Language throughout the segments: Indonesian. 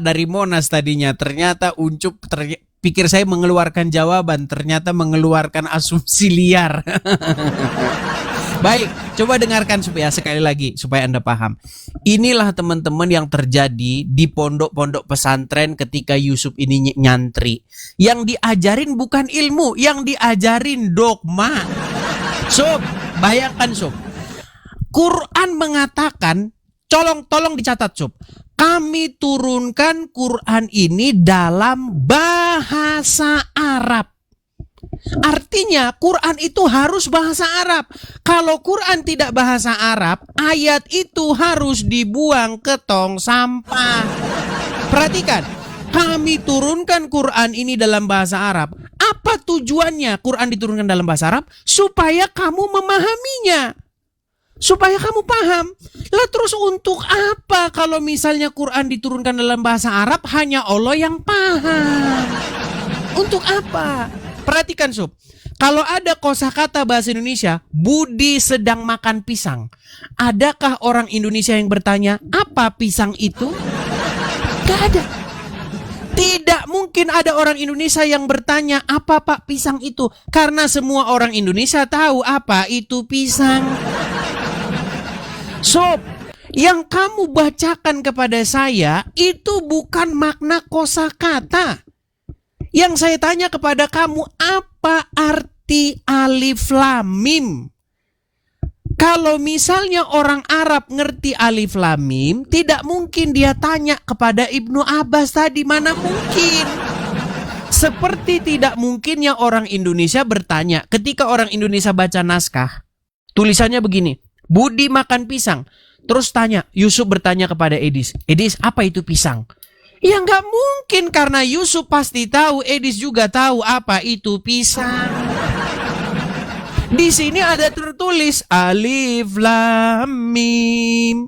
dari Monas tadinya. Ternyata Uncup pikir saya mengeluarkan jawaban, ternyata mengeluarkan asumsi liar. Baik, coba dengarkan supaya sekali lagi supaya Anda paham. Inilah teman-teman yang terjadi di pondok-pondok pesantren ketika Yusuf ini nyantri. Yang diajarin bukan ilmu, yang diajarin dogma. Sob, bayangkan Sob. Quran mengatakan, tolong dicatat Sob. Kami turunkan Quran ini dalam bahasa Arab. Artinya Quran itu harus bahasa Arab. Kalau Quran tidak bahasa Arab, ayat itu harus dibuang ke tong sampah. Perhatikan, kami turunkan Quran ini dalam bahasa Arab. Apa tujuannya Quran diturunkan dalam bahasa Arab? Supaya kamu memahaminya. Supaya kamu paham. Lah terus untuk apa kalau misalnya Quran diturunkan dalam bahasa Arab hanya Allah yang paham? Untuk apa? Perhatikan Sob, kalau ada kosakata bahasa Indonesia, Budi sedang makan pisang. Adakah orang Indonesia yang bertanya, apa pisang itu? Gak ada. Tidak mungkin ada orang Indonesia yang bertanya, apa Pak pisang itu? Karena semua orang Indonesia tahu apa itu pisang. Sob, yang kamu bacakan kepada saya itu bukan makna kosakata. Yang saya tanya kepada kamu, apa arti alif lam mim? Kalau misalnya orang Arab ngerti alif lam mim, tidak mungkin dia tanya kepada Ibnu Abbas tadi, mana mungkin. Seperti tidak mungkinnya orang Indonesia bertanya, ketika orang Indonesia baca naskah, tulisannya begini, Budi makan pisang. Terus tanya, Yusuf bertanya kepada Edis, Edis apa itu pisang? Ya nggak mungkin karena Yusuf pasti tahu, Edis juga tahu apa itu pisang. Di sini ada tertulis alif lam mim.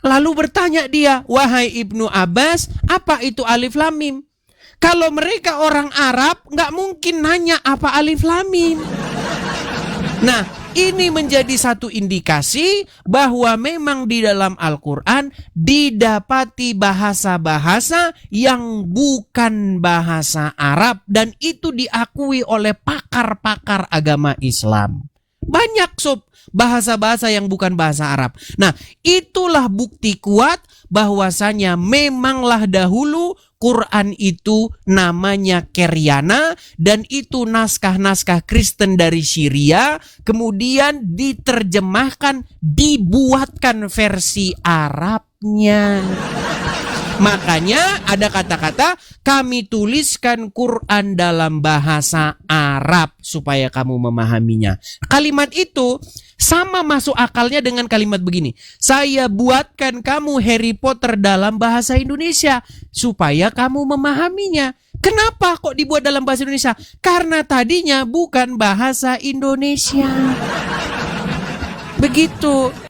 Lalu bertanya dia, wahai Ibnu Abbas, apa itu alif lam mim? Kalau mereka orang Arab nggak mungkin nanya apa alif lam mim. Nah, ini menjadi satu indikasi bahwa memang di dalam Al-Quran didapati bahasa-bahasa yang bukan bahasa Arab dan itu diakui oleh pakar-pakar agama Islam. Banyak Sob bahasa-bahasa yang bukan bahasa Arab. Nah, itulah bukti kuat bahwasanya memanglah dahulu Quran itu namanya Keryana dan itu naskah-naskah Kristen dari Syria, kemudian diterjemahkan, dibuatkan versi Arabnya. Makanya ada kata-kata kami tuliskan Quran dalam bahasa Arab supaya kamu memahaminya. Kalimat itu sama masuk akalnya dengan kalimat begini. Saya buatkan kamu Harry Potter dalam bahasa Indonesia supaya kamu memahaminya. Kenapa kok dibuat dalam bahasa Indonesia? Karena tadinya bukan bahasa Indonesia. Begitu.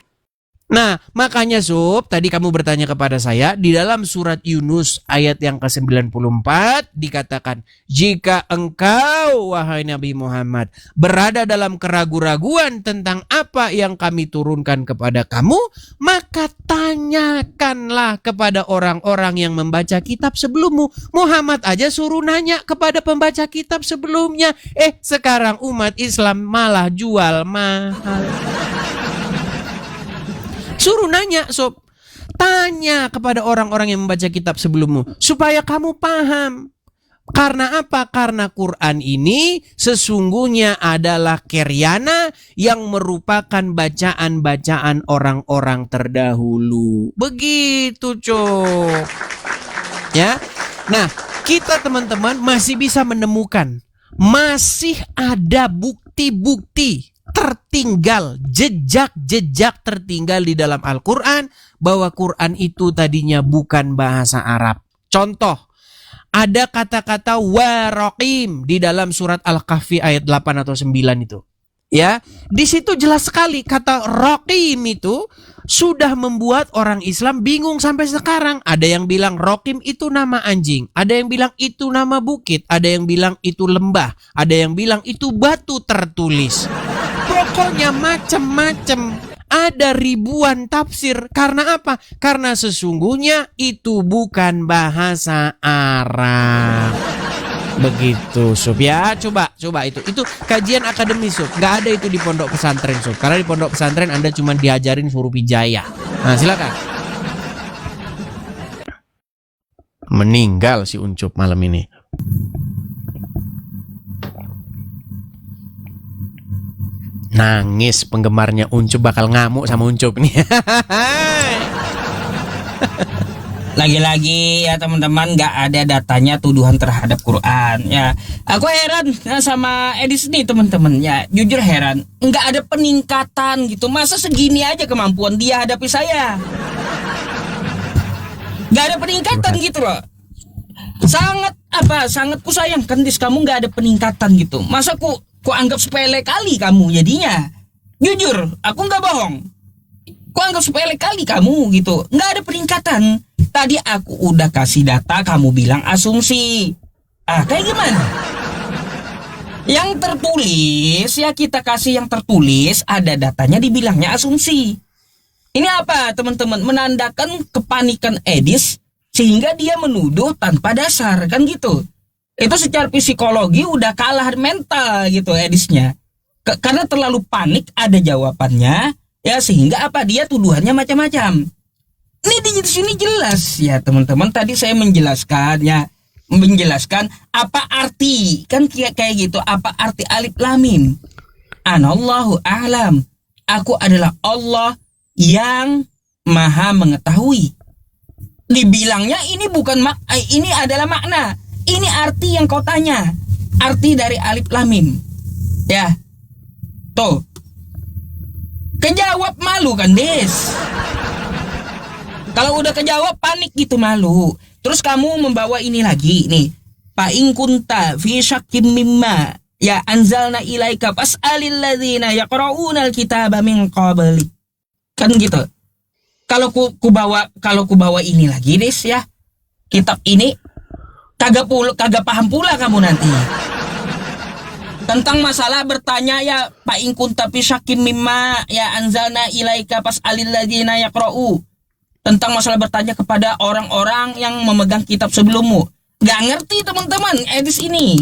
Nah, makanya Sob, tadi kamu bertanya kepada saya, di dalam surat Yunus ayat yang ke-94 dikatakan, jika engkau, wahai Nabi Muhammad, berada dalam keraguan-raguan tentang apa yang kami turunkan kepada kamu, maka tanyakanlah kepada orang-orang yang membaca kitab sebelummu. Muhammad aja suruh nanya kepada pembaca kitab sebelumnya. Sekarang umat Islam malah jual mahal. Suruh nanya Sob, tanya kepada orang-orang yang membaca kitab sebelummu supaya kamu paham. Karena apa? Karena Quran ini sesungguhnya adalah Keryana yang merupakan bacaan-bacaan orang-orang terdahulu. Begitu Cok. Ya. Nah, kita teman-teman masih bisa menemukan, masih ada bukti-bukti tertinggal, jejak-jejak tertinggal di dalam Al-Quran bahwa Quran itu tadinya bukan bahasa Arab. Contoh, ada kata-kata waraqim di dalam surat Al-Kahfi ayat 8 atau 9 itu. Ya, di situ jelas sekali kata raqim itu sudah membuat orang Islam bingung sampai sekarang. Ada yang bilang raqim itu nama anjing, ada yang bilang itu nama bukit, ada yang bilang itu lembah, ada yang bilang itu batu tertulis. Pokoknya macam-macam. ada ribuan tafsir. Karena apa? Karena sesungguhnya itu bukan bahasa Arab. Begitu Sob ya, coba itu kajian akademis Sob, nggak ada itu di pondok pesantren Sob, karena di pondok pesantren Anda cuma diajarin huruf hijaiyah. Nah silakan. Meninggal si Uncup malam ini. Nangis penggemarnya Uncup, bakal ngamuk sama Uncup nih. Lagi-lagi ya teman-teman, nggak ada datanya tuduhan terhadap Quran ya. Aku heran sama Edis nih teman-teman ya, jujur heran, nggak ada peningkatan gitu. Masa segini aja kemampuan dia hadapi saya, nggak ada peningkatan gitu loh. Sangat ku sayangkan Dis, kamu nggak ada peningkatan gitu. Masa ku anggap sepele kali kamu jadinya. Jujur, aku nggak bohong. Ku anggap sepele kali kamu gitu, nggak ada peningkatan. Tadi aku udah kasih data, kamu bilang asumsi. Kayak gimana? Yang tertulis, ya kita kasih yang tertulis, ada datanya dibilangnya asumsi. Ini apa teman-teman? Menandakan kepanikan Edis, sehingga dia menuduh tanpa dasar, kan gitu. Itu secara psikologi udah kalah mental gitu Edisnya. Karena terlalu panik ada jawabannya, ya sehingga apa, dia tuduhannya macam-macam. Ini di sini jelas ya teman-teman, tadi saya menjelaskan apa arti, kan kayak gitu, apa arti alif lam mim. Anallahu a'lam, aku adalah Allah yang maha mengetahui. Dibilangnya ini bukan ini adalah makna, ini arti yang kau tanya, arti dari alif lam mim. Ya, tuh, kejawab malu kan Des? Kalau udah kejawab panik gitu, malu. Terus kamu membawa ini lagi nih. Fa in kunta fi syakkim mimma ya anzalna ilaika fas'alil ladzina yaqra'una al-kitaba min qablik. Kan gitu. Kalau ku bawa ini lagi, Des ya. Kitab ini kagak paham pula kamu nanti. Tentang masalah bertanya ya fa in kunta fi syakkim mimma ya anzalna ilaika fas'alil ladzina yaqra'u. Tentang masalah bertanya kepada orang-orang yang memegang kitab sebelummu. Gak ngerti teman-teman Edis ini.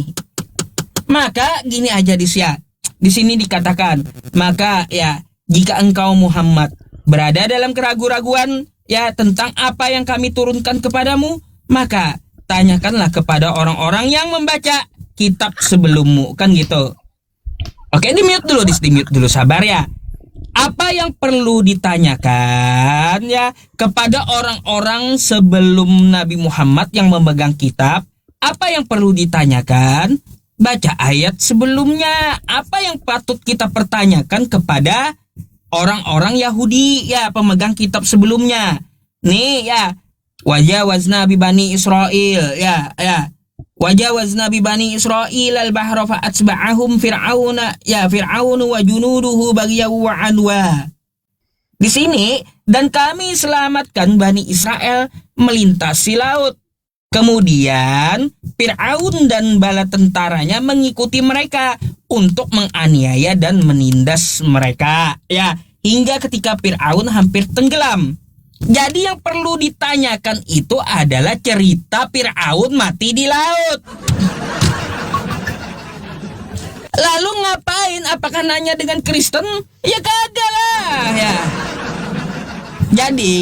Maka gini aja Dis ya. Di sini dikatakan, maka ya jika engkau Muhammad berada dalam keraguan-raguan ya tentang apa yang kami turunkan kepadamu, maka tanyakanlah kepada orang-orang yang membaca kitab sebelummu, kan gitu. Oke, di mute dulu, sabar ya. Apa yang perlu ditanyakan ya kepada orang-orang sebelum Nabi Muhammad yang memegang kitab? Apa yang perlu ditanyakan? Baca ayat sebelumnya. Apa yang patut kita pertanyakan kepada orang-orang Yahudi ya pemegang kitab sebelumnya? Nih ya, wajawazna bi bani Israil ya. Wajawazna bi bani Israil al-bahra fa atba'ahum fir'aunu wa junuduhu baghyaw wa adwa. Di sini, dan kami selamatkan Bani Israel melintasi laut. Kemudian Fir'aun dan bala tentaranya mengikuti mereka untuk menganiaya dan menindas mereka ya, hingga ketika Fir'aun hampir tenggelam. Jadi yang perlu ditanyakan itu adalah cerita Fir'aun mati di laut. Lalu ngapain? Apakah nanya dengan Kristen? Ya kagak lah ya. Jadi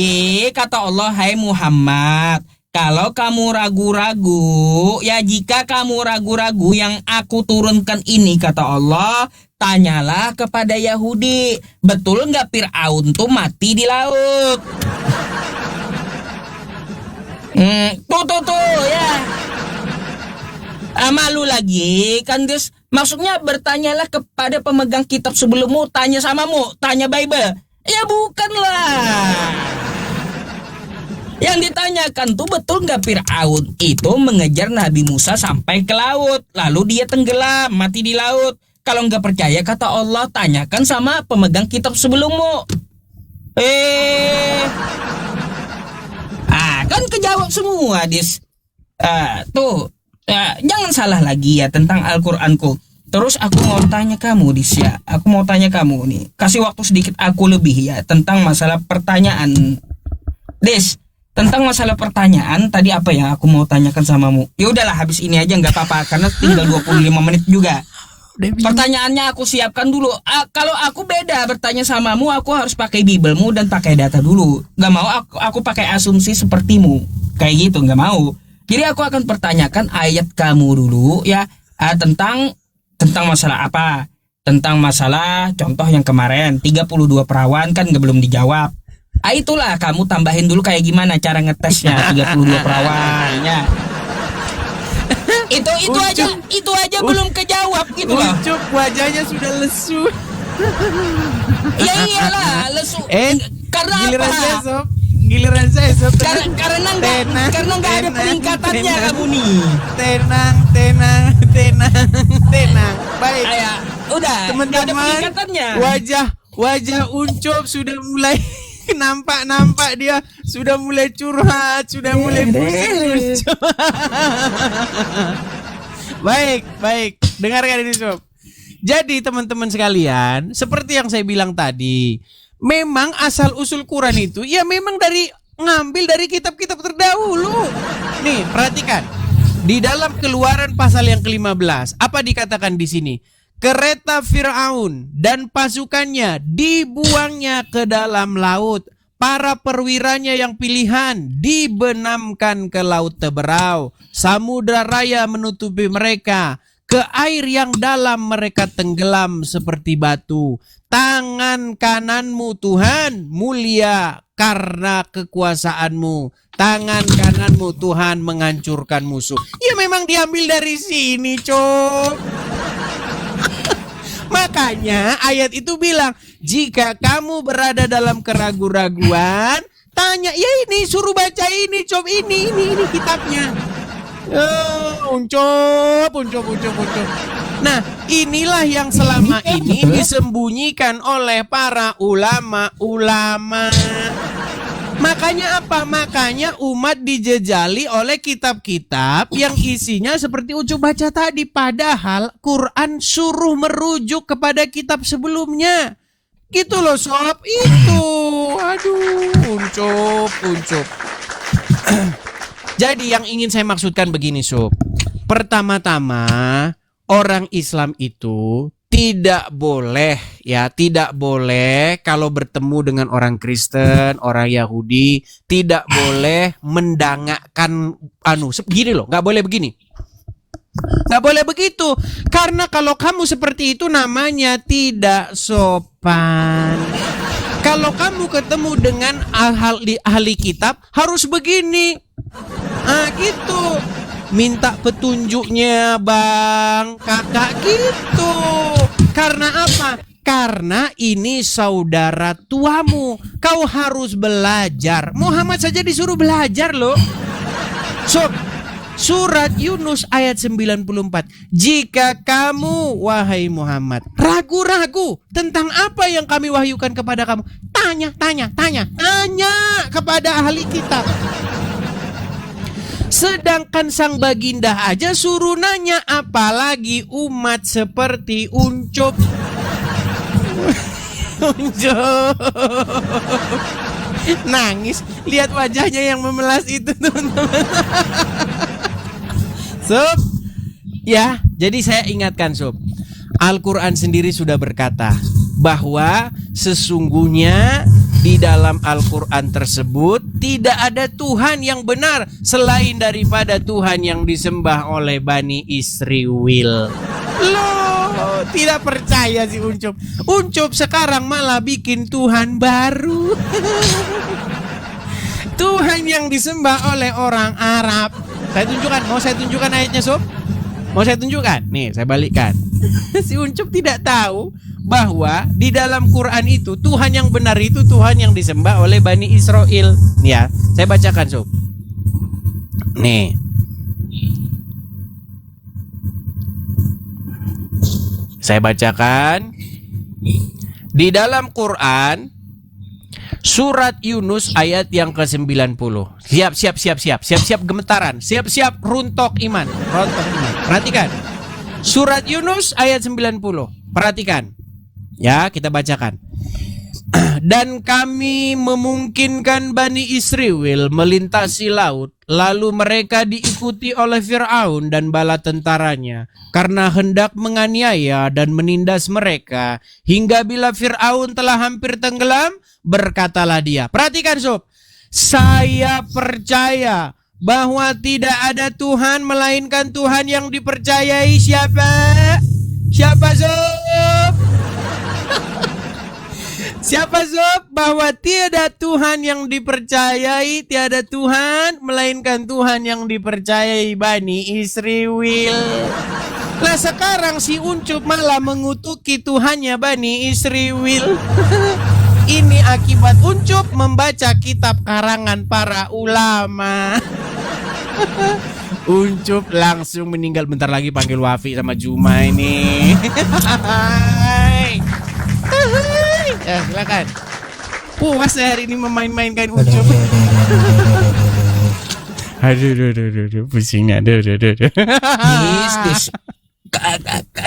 kata Allah, hai Muhammad, kalau kamu ragu-ragu, ya jika kamu ragu-ragu yang aku turunkan ini, kata Allah, tanyalah kepada Yahudi, betul nggak Fir'aun tuh mati di laut? Tuh ya. Malu lagi kan Des? Maksudnya bertanyalah kepada pemegang kitab sebelummu, tanya samamu, tanya Bible. Ya bukanlah. Yang ditanyakan tuh betul nggak Fir'aun itu mengejar Nabi Musa sampai ke laut, lalu dia tenggelam, mati di laut. Kalau nggak percaya kata Allah, tanyakan sama pemegang kitab sebelummu. Kan kejawab semua Dis. Tuh, jangan salah lagi ya tentang Al-Quranku. Terus aku mau tanya kamu, Disya. Aku mau tanya kamu nih. Kasih waktu sedikit aku lebih ya tentang masalah pertanyaan. Des, tentang masalah pertanyaan tadi apa yang aku mau tanyakan samamu? Ya udahlah, habis ini aja nggak apa-apa karena tinggal 25 menit juga. Pertanyaannya aku siapkan dulu. Kalau aku beda bertanya samamu, aku harus pakai bibelmu dan pakai data dulu. Gak mau aku pakai asumsi sepertimu. Kayak gitu, gak mau. Jadi aku akan pertanyakan ayat kamu dulu ya, tentang masalah apa? Tentang masalah contoh yang kemarin 32 perawan kan belum dijawab. Itulah kamu tambahin dulu kayak gimana cara ngetesnya 32 perawan ya. Itu aja belum kejawab gitu loh. Ucup wajahnya sudah lesu. Ya iyalah lesu. Karena giliran apa? saya sob. Giliran saya sob. Karena nggak ada peningkatannya kamu nih. Tenang. Baik. Udah. Nggak ada Teman-teman, peningkatannya. wajah Uncup sudah mulai nampak dia sudah mulai curhat, sudah mulai pusing. Baik, dengarkan ini sob. Jadi teman-teman sekalian, seperti yang saya bilang tadi, memang asal usul Quran itu ya memang ngambil dari kitab-kitab terdahulu. Nih, perhatikan. Di dalam Keluaran pasal yang ke-15, apa dikatakan di sini? Kereta Firaun dan pasukannya dibuangnya ke dalam laut. Para perwiranya yang pilihan dibenamkan ke laut teberau. Samudra raya menutupi mereka. Ke air yang dalam mereka tenggelam seperti batu. Tangan kananmu Tuhan mulia karena kekuasaanmu. Tangan kananmu Tuhan menghancurkan musuh. Ya memang diambil dari sini, Cok. Makanya ayat itu bilang, jika kamu berada dalam keraguan-raguan, tanya, ya ini suruh baca ini, Cok, ini kitabnya. Uncop. Nah, inilah yang selama ini disembunyikan oleh para ulama. Makanya apa? Makanya umat dijejali oleh kitab-kitab yang isinya seperti Ucup baca tadi. Padahal Quran suruh merujuk kepada kitab sebelumnya. Gitu loh sob, itu. Aduh, Ucup. Jadi yang ingin saya maksudkan begini sob. Pertama-tama orang Islam itu tidak boleh kalau bertemu dengan orang Kristen, orang Yahudi, tidak boleh mendangakkan gini loh, nggak boleh begini. Nggak boleh begitu. Karena kalau kamu seperti itu namanya tidak sopan. Kalau kamu ketemu dengan ahli kitab harus begini. Gitu. Minta petunjuknya bang, kakak gitu. Karena apa? Karena ini saudara tuamu. Kau harus belajar. Muhammad saja disuruh belajar loh. Surat Yunus ayat 94. Jika kamu, wahai Muhammad, ragu-ragu tentang apa yang kami wahyukan kepada kamu, tanya kepada ahli kitab. Sedangkan sang baginda aja suruh nanya, apalagi umat seperti Ucup. Nangis lihat wajahnya yang memelas itu, teman-teman. Sob, ya, jadi saya ingatkan sob, Al-Quran sendiri sudah berkata bahwa sesungguhnya di dalam Al-Quran tersebut tidak ada Tuhan yang benar selain daripada Tuhan yang disembah oleh Bani Israel. Loh, tidak percaya si Ucup sekarang malah bikin Tuhan baru. Tuhan yang disembah oleh orang Arab. Mau saya tunjukkan ayatnya sob? Mau saya tunjukkan? Nih, saya balikkan. Si Ucup tidak tahu bahwa di dalam Quran itu Tuhan yang benar itu Tuhan yang disembah oleh Bani Israel. Nih ya, saya bacakan sob. Nih. Saya bacakan. Di dalam Quran surat Yunus ayat yang ke-90. Siap gemetaran, siap runtok iman. Perhatikan. Surat Yunus ayat 90. Perhatikan. Ya, kita bacakan. Dan kami memungkinkan Bani Israel melintasi laut, lalu mereka diikuti oleh Fir'aun dan bala tentaranya, karena hendak menganiaya dan menindas mereka, hingga bila Fir'aun telah hampir tenggelam, berkatalah dia. Perhatikan sob, saya percaya bahwa tidak ada Tuhan melainkan Tuhan yang dipercayai. Siapa? Siapa sob? Siapa sob? Bahwa tiada Tuhan yang dipercayai, tiada Tuhan melainkan Tuhan yang dipercayai Bani Israel. Nah sekarang si Uncup malah mengutuki Tuhannya Bani Israel. Ini akibat Uncup membaca kitab karangan para ulama. Uncup langsung meninggal. Bentar lagi panggil Wafi sama Juma ini. Ya, silakan. Puas hari ini memain-mainkan Uncup. Aduh, pusing. Aduh.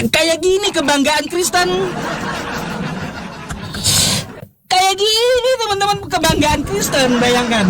Kayak gini kebanggaan Kristen. Kayak gini teman-teman kebanggaan Kristen, bayangkan.